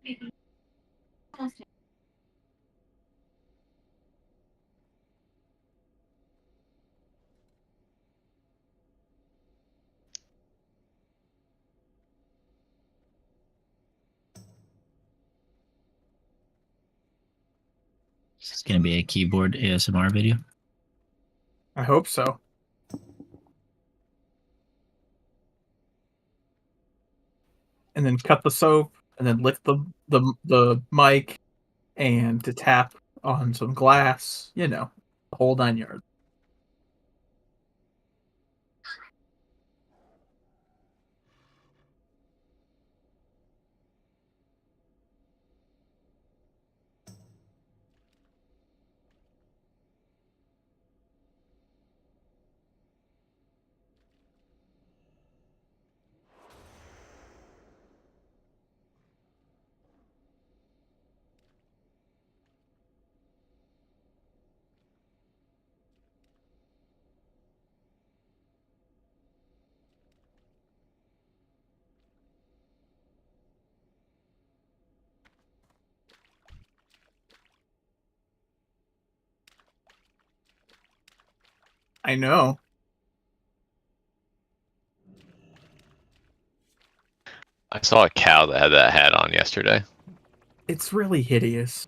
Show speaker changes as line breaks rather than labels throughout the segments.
This is going to be a keyboard ASMR video.
I hope so. And then cut the soap, and then lick the mic, and to tap on some glass. You know, the whole 9 yards. I know.
I saw a cow that had that hat on yesterday.
It's really hideous.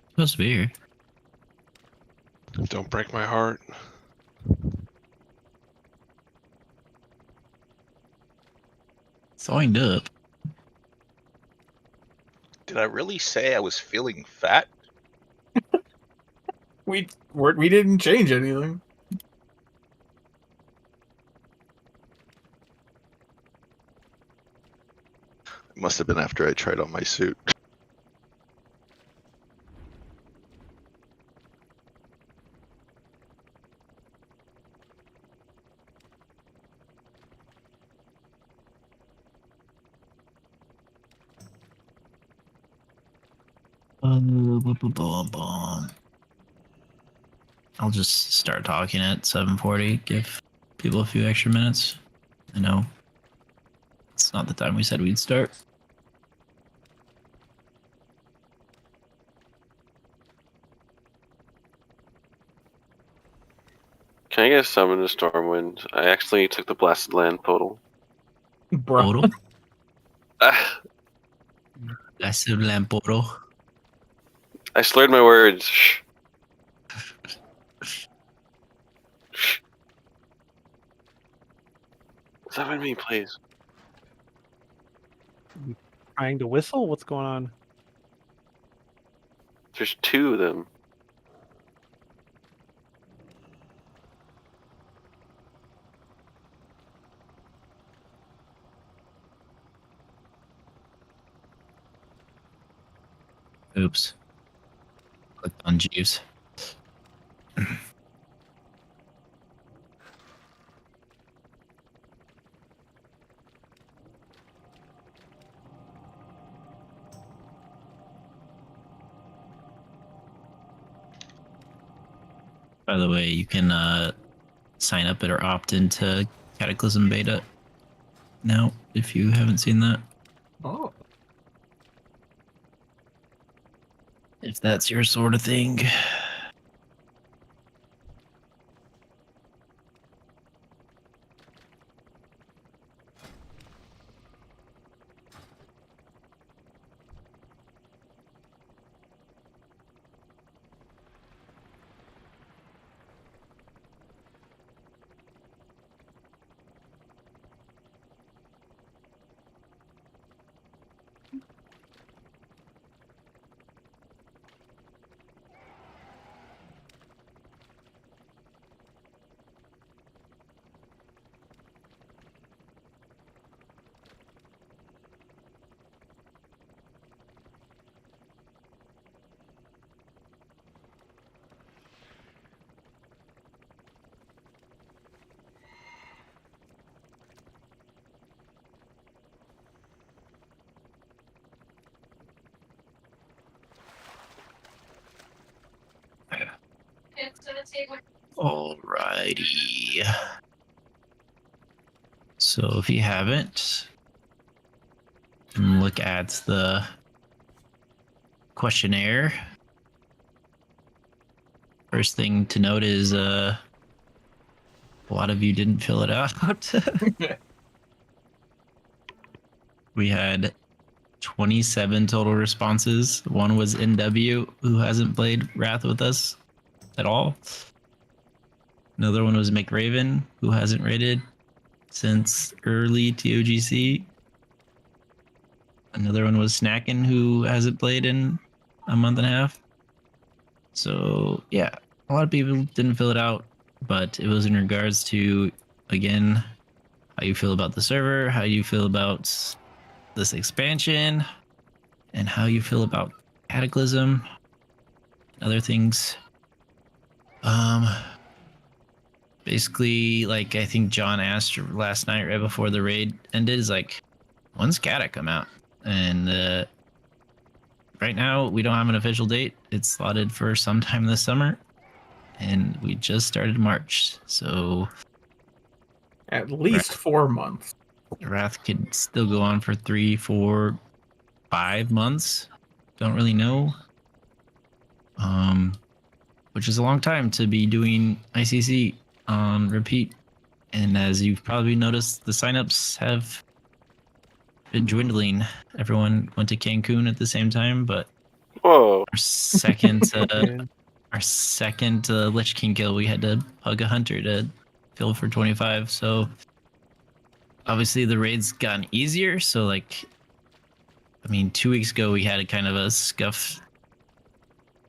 Supposed to be here.
Don't break my heart.
Signed up.
Did I really say I was feeling fat?
We didn't change anything.
It must have been after I tried on my suit.
I'll just start talking at 7:40. Give people a few extra minutes. I know it's not the time we said we'd start.
Can I get summon to Stormwind? I actually took the Blasted Land total.
Bro.
Portal.
Ah,
Blessed Lamp Portal.
I slurred my words. Shh. Summon me, please.
Trying to whistle? What's going on?
There's two of them.
Oops. Clicked on Jeeves. By the way, you can sign up or opt into Cataclysm Beta now if you haven't seen that.
Oh.
If that's your sort of thing. Alrighty. So if you haven't, look at the questionnaire. First thing to note is a lot of you didn't fill it out. We had 27 total responses. One was NW, who hasn't played Wrath with us at all. Another one was McRaven, who hasn't raided since early TOGC. Another one was Snackin', who hasn't played in a month and a half. So yeah, a lot of people didn't fill it out, but it was in regards to, again, how you feel about the server, how you feel about this expansion, and how you feel about Cataclysm, and other things. Basically, like I think John asked last night right before the raid ended, is like, when's Cata come out? And right now we don't have an official date. It's slotted for sometime this summer, and we just started March, so
At least 4 months.
Wrath could still go on for 3, 4, 5 months. Don't really know. Which is a long time to be doing ICC on repeat. And as you've probably noticed, the signups have been dwindling. Everyone went to Cancun at the same time, but
Whoa.
our second
Dude.
Lich King kill, we had to hug a hunter to kill for 25. So obviously the raid's gotten easier. So like, I mean, 2 weeks ago we had a kind of a scuff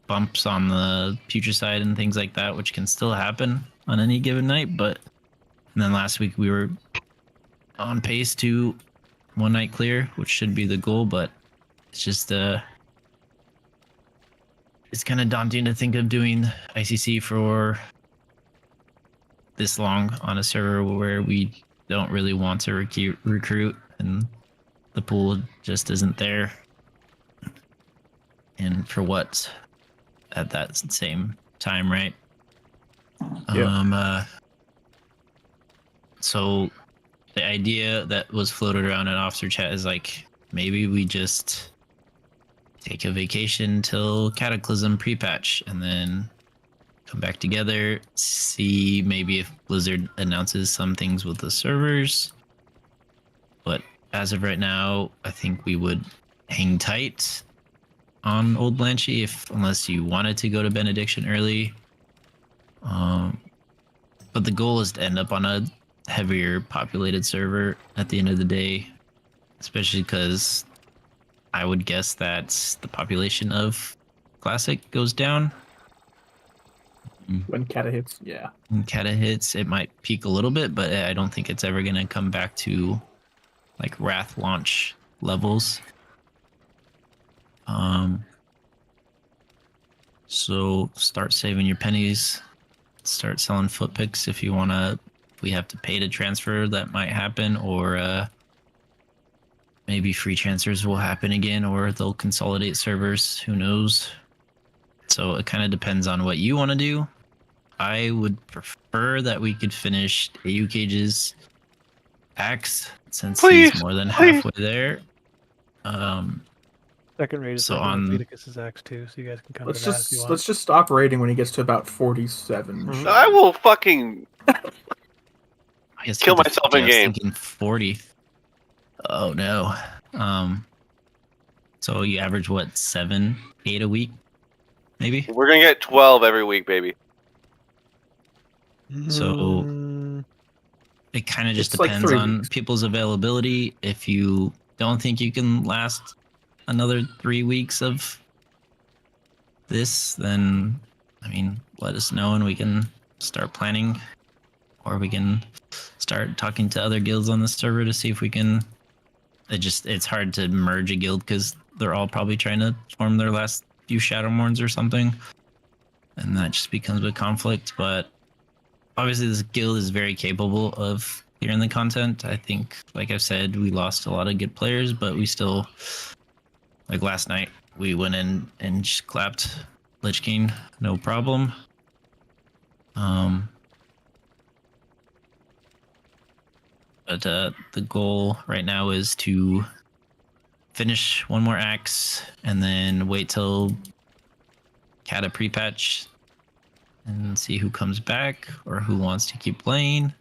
bumps on the Putricide and things like that, which can still happen on any given night. But and then last week we were on pace to 1 night clear, which should be the goal, but it's just it's kind of daunting to think of doing ICC for this long on a server where we don't really want to recruit and the pool just isn't there. And for what at that same time, right?
Yeah.
So the idea that was floated around in officer chat is like, maybe we just take a vacation till Cataclysm pre-patch and then come back together, see maybe if Blizzard announces some things with the servers. But as of right now, I think we would hang tight on Old Blanchy unless you wanted to go to Benediction early. But the goal is to end up on a heavier populated server at the end of the day, especially because I would guess that the population of Classic goes down.
When Cata hits, yeah.
When Cata hits, it might peak a little bit, but I don't think it's ever going to come back to like Wrath launch levels. So start saving your pennies, start selling foot picks if you want to. If we have to pay to transfer, that might happen, or maybe free transfers will happen again, or they'll consolidate servers. Who knows? So it kind of depends on what you want to do. I would prefer that we could finish AU Cage's axe since he's more than halfway there.
Second raid is
So
so
on-
Leviticus's axe too, so you guys can come
Let's
to that if you
just
want.
let's just stop raiding when he gets to about 47.
Mhm.
I will fucking.
I guess
Kill
with
myself
I
in
was
game.
Thinking 40. Oh no. So you average what, 7, 8 a week, maybe?
We're gonna get 12 every week, baby.
So
Mm,
it kind of just
It's like
depends
3
on
weeks.
people's availability. If you don't think you can last another 3 weeks of this, then I mean, let us know and we can start planning, or we can start talking to other guilds on the server to see if we can. It's hard to merge a guild because they're all probably trying to form their last few Shadowmourns or something, and that just becomes a conflict. But obviously this guild is very capable of clearing the content. I think, like I've said, we lost a lot of good players, but we still, like last night, we went in and just clapped Lich King, no problem. Um, but the goal right now is to finish one more axe and then wait till Kata pre-patch and see who comes back or who wants to keep playing.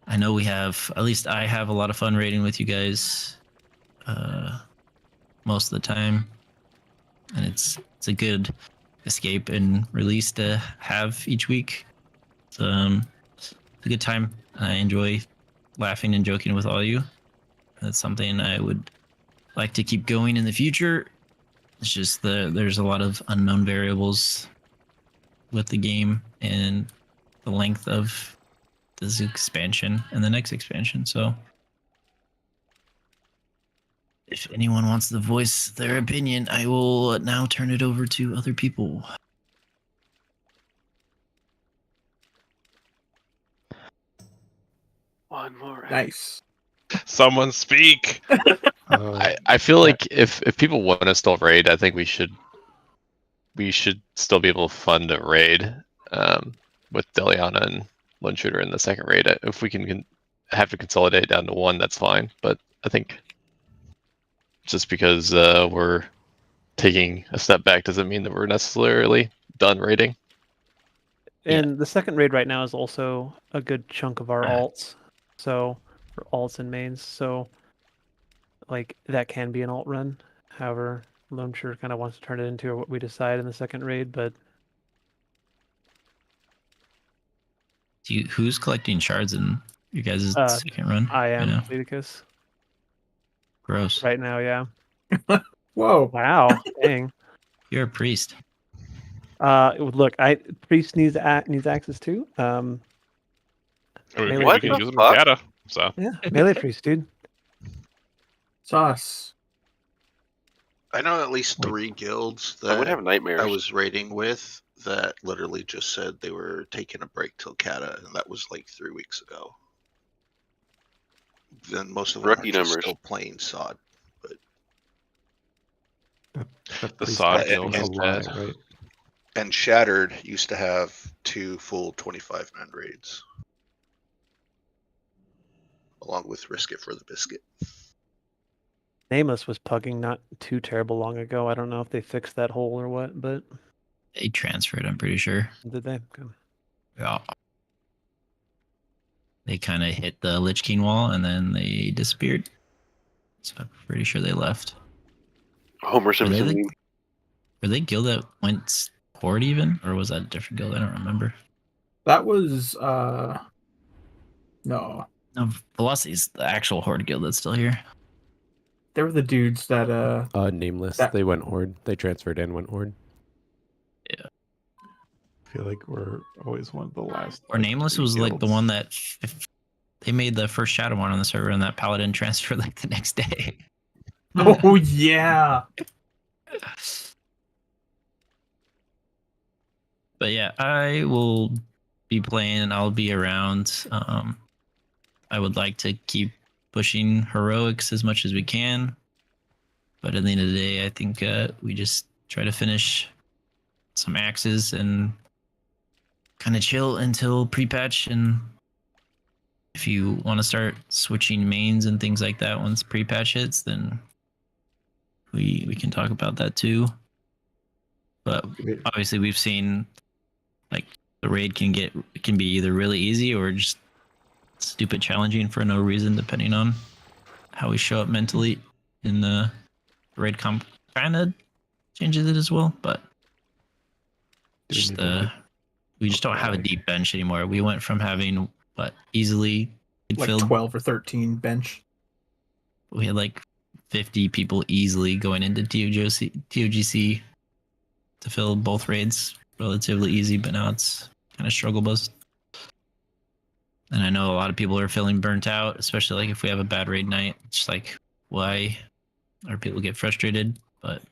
I know we have, at least I have a lot of fun raiding with you guys most of the time, and it's a good escape and release to have each week. It's a good time. I enjoy laughing and joking with all of you. That's something I would like to keep going in the future. It's just there's a lot of unknown variables with the game and the length of this expansion and the next expansion. So if anyone wants to voice their opinion, I will now turn it over to other people.
One more.
Nice.
Someone speak. I feel like if people want to still raid, I think we should still be able to fund a raid with Deliana and Lone Shooter in the second raid. If we can have to consolidate down to one, that's fine. But I think just because we're taking a step back doesn't mean that we're necessarily done raiding.
And the second raid right now is also a good chunk of our alts. So, for alts and mains. So, like, that can be an alt run. However, Lone Shooter kind of wants to turn it into what we decide in the second raid, but
Who's collecting shards in your guys' second run?
I am
right now?
Leticus.
Gross.
Right now, yeah.
Whoa.
Wow, dang.
You're a priest.
Look, priest needs access too.
I mean,
Melee
we
What
can
the
use them
fuck?
in Kata, so.
Yeah, melee priest, dude.
Sauce.
I know at least
Wait.
3 guilds
I would
that
have nightmares.
I was raiding with that literally just said they were taking a break till Kata, and that was like 3 weeks ago. Then most of them
Rookie
are just
numbers.
still playing sod.
The sod
guild
guild
is
is
bad.
bad.
right?
And Shattered used to have 2 full 25-man raids, along with Risk It for the Biscuit.
Nameless was pugging not too terrible long ago. I don't know if they fixed that hole or what, but
They transferred, I'm pretty sure.
did they? Okay.
Yeah. They kind of hit the Lich King wall and then they disappeared. So I'm pretty sure they left.
Homer
Were they,
Simpson.
the, were they guild that went Horde even? Or was that a different guild? I don't remember.
That was no.
No, Velocity's the actual Horde guild that's still here.
They were the dudes that
Nameless.
That-
They went Horde. They transferred and went Horde.
I feel like we're always one of the last.
Or Nameless
three
was like the
guilds.
one that they made the first Shadow one on the server and that Paladin transferred like the next day.
Oh yeah.
But yeah, I will be playing. I'll be around. I would like to keep pushing heroics as much as we can. But at the end of the day, I think we just try to finish some axes and kind of chill until pre-patch. And if you want to start switching mains and things like that once pre-patch hits, then we can talk about that too. But obviously we've seen like the raid can be either really easy or just stupid challenging for no reason, depending on how we show up mentally in the raid comp. Kind of changes it as well, but just we just don't have a deep bench anymore. We went from having easily
Like
filled.
12 or 13 bench.
We had like 50 people easily going into TOGC to fill both raids relatively easy, but now it's kind of struggle bus. And I know a lot of people are feeling burnt out, especially like if we have a bad raid night. It's like, why are people get frustrated? But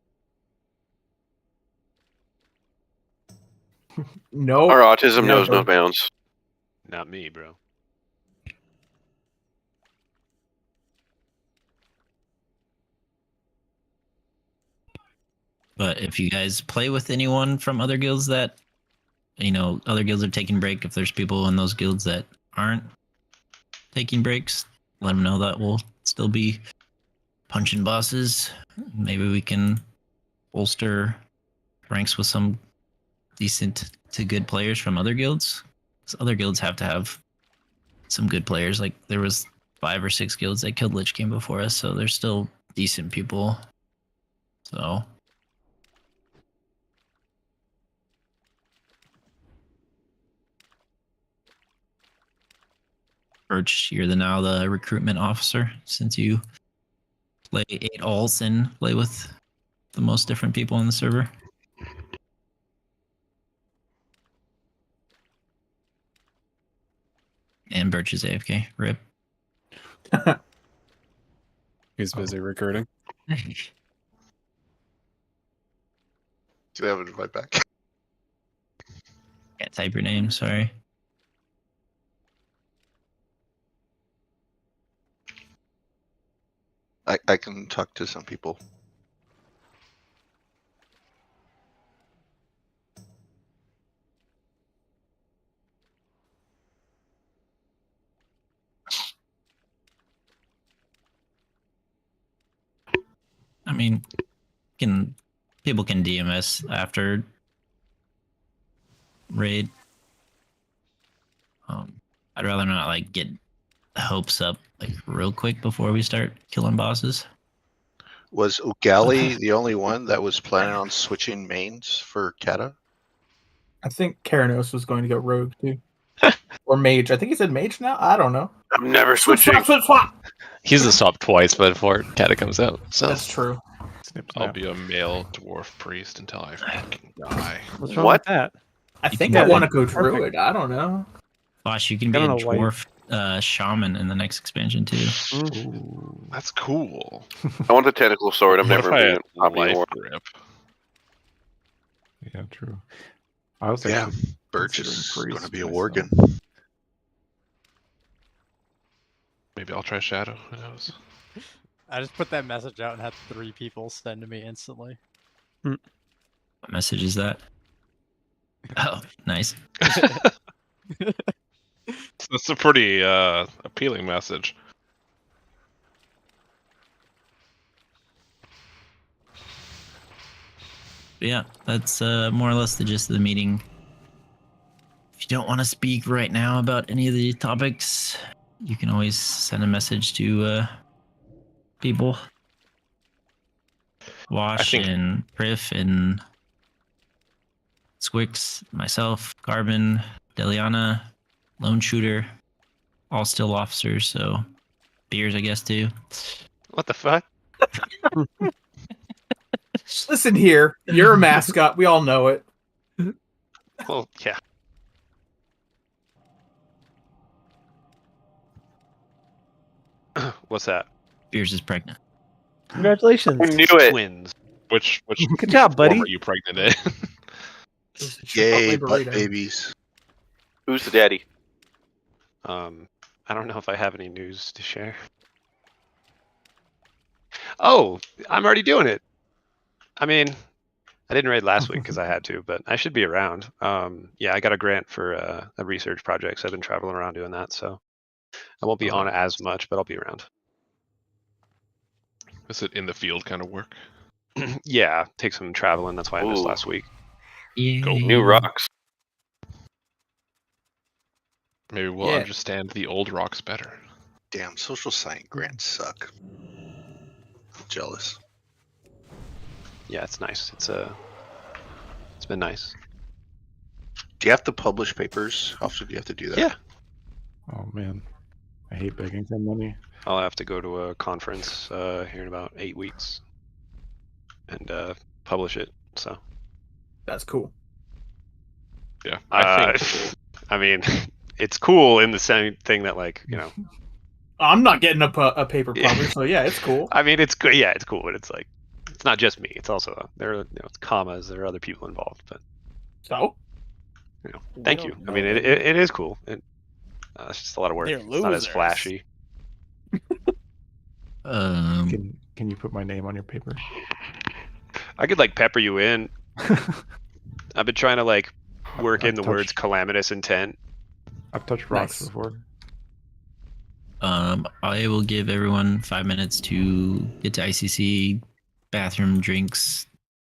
No.
Our autism knows no
never.
bounds.
Not me, bro.
if you guys play with anyone from other guilds that other guilds are taking break. If there's people in those guilds that aren't taking breaks, let them know that we'll still be punching bosses. Maybe we can bolster ranks with some decent to good players from other guilds. 'Cause other guilds have to have some good players. Like there was 5 or 6 guilds that killed Lich King before us, so there's still decent people. So Birch, you're now the recruitment officer since you play 8 alts and play with the most different people on the server. And Birch is AFK. Rip.
He's busy recruiting.
Do they have an invite back?
Can't type your name, sorry.
I can talk to some people.
I mean, people can DMS after raid. I'd rather not like get hopes up like real quick before we start killing bosses.
Was Ugali the only one that was planning on switching mains for Kata?
I think Karanos was going to go rogue too. Or mage. I think he said mage now? I don't know.
I'm never
Switch,
switching.
swap, switch, swap!
He's a swap twice before Kata comes out. So
That's true.
Snip,
I'll
snap.
be a male dwarf priest until I fucking die.
What's wrong
What?
with that?
I think
can
I
go
want to go
perfect.
druid. I don't know.
Gosh, you can
I
be a
don't know why-
dwarf shaman in the next expansion too.
Ooh.
That's cool.
I want the tentacle sword. I'm
What
never
if I
being
had
popping
life
war.
grip?
Yeah, true. I was
Yeah,
actually
Birch
considering
is
priest
going to be a
myself.
worgen.
Maybe I'll try shadow. Who knows?
I just put that message out and had 3 people send to me instantly.
What message is that? Oh, nice.
That's a pretty appealing message.
But yeah, that's more or less the gist of the meeting. If you don't want to speak right now about any of the topics, you can always send a message to people. Wash
think-
and Priff and Squix, myself, Carbon, Deliana, Lone Shooter, all still officers, so beers, I guess, too.
What the fuck?
Listen here. You're a mascot. We all know it.
Well, yeah. What's that?
Beers is pregnant.
Congratulations.
I knew it.
Twins. Which
Good job, buddy.
form are you pregnant in?
Yay,
Chipotle
butt
burrito.
babies.
Who's the daddy?
I don't know if I have any news to share. Oh, I'm already doing it. I mean, I didn't raid last week because I had to, but I should be around. Yeah, I got a grant for a research project, so I've been traveling around doing that. So I won't be on as much, but I'll be around.
Is it in the field kind of work?
Yeah, take some traveling. That's why I missed
Ooh.
last week.
Yeah.
New rocks.
Maybe we'll
Yeah.
understand the old rocks better.
Damn, social science grants suck. Jealous.
Yeah, it's nice. It's been nice.
Do you have to publish papers? How often do you have to do that?
Yeah.
Oh man, I hate begging for money.
I'll have to go to a conference here in about 8 weeks and publish it. So
That's cool.
Yeah, I think
I mean, it's cool in the same thing that, like, you know,
I'm not getting a paper
Yeah.
published, so yeah, it's cool.
I mean, it's good. Yeah, it's cool, but it's like, it's not just me. It's also there are, it's commas. There are other people involved, but
So
thank you. I mean, it is cool. It's just a lot of work.
They're
It's not as
losers.
flashy.
Can you put my name on your paper?
I could like pepper you in. I've been trying to like work
I've
in the words
touched-
calamitous intent?
I've touched rocks
Nice.
before.
I will give everyone 5 minutes to get to ICC, bathroom, drinks,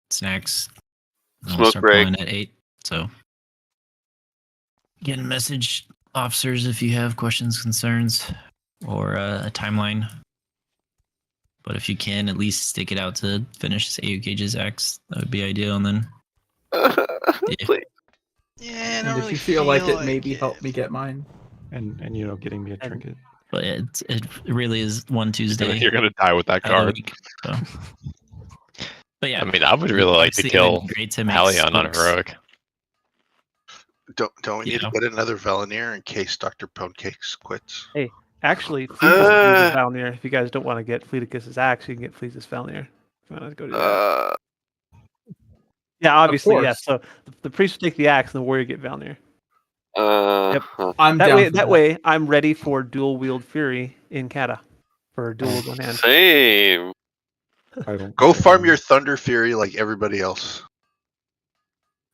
snacks. And we'll
Smoke
start
break.
pulling at 8. So, get a message, officers, if you have questions, concerns, or a timeline. But if you can, at least stick it out to finish this AU Cages X. That would be ideal. And then,
Please.
Yeah, I
And
don't
if
really
you feel like it,
like
maybe
it.
help me get mine.
And getting me a
And-
trinket.
but it really is one Tuesday.
You're gonna die with that
out of the
card.
week, so. But yeah,
I mean, I would really like to
obviously it would
kill
be great to make
Halion on
spokes.
heroic.
Don't we need
Yeah.
to get another Valenier in case Dr. Poundcakes quits?
Actually, Fleetus is Valnir. If you guys don't want to get Fleeticus's axe, you can get Fleetus Valnir. If you want to go do that. Yeah, obviously,
course.
yes. So the priest will take the axe, and the warrior get Valnir. Yep.
I'm
That
down
way,
for
that way, I'm ready for dual wield fury in Kata for dual with one hand.
Same.
I don't.
Go
think I
farm
can-
your Thunder Fury like everybody else.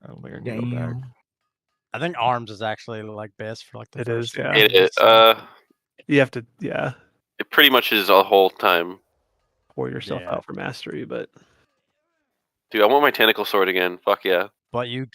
I don't think I can go back.
Damn.
I think arms is actually like best for like the
It
first
is,
few
yeah.
games, so-
You have to, yeah,
It pretty much is a whole time.
pour yourself
Yeah.
out for mastery, but
Dude, I want my tentacle sword again. Fuck yeah.
But you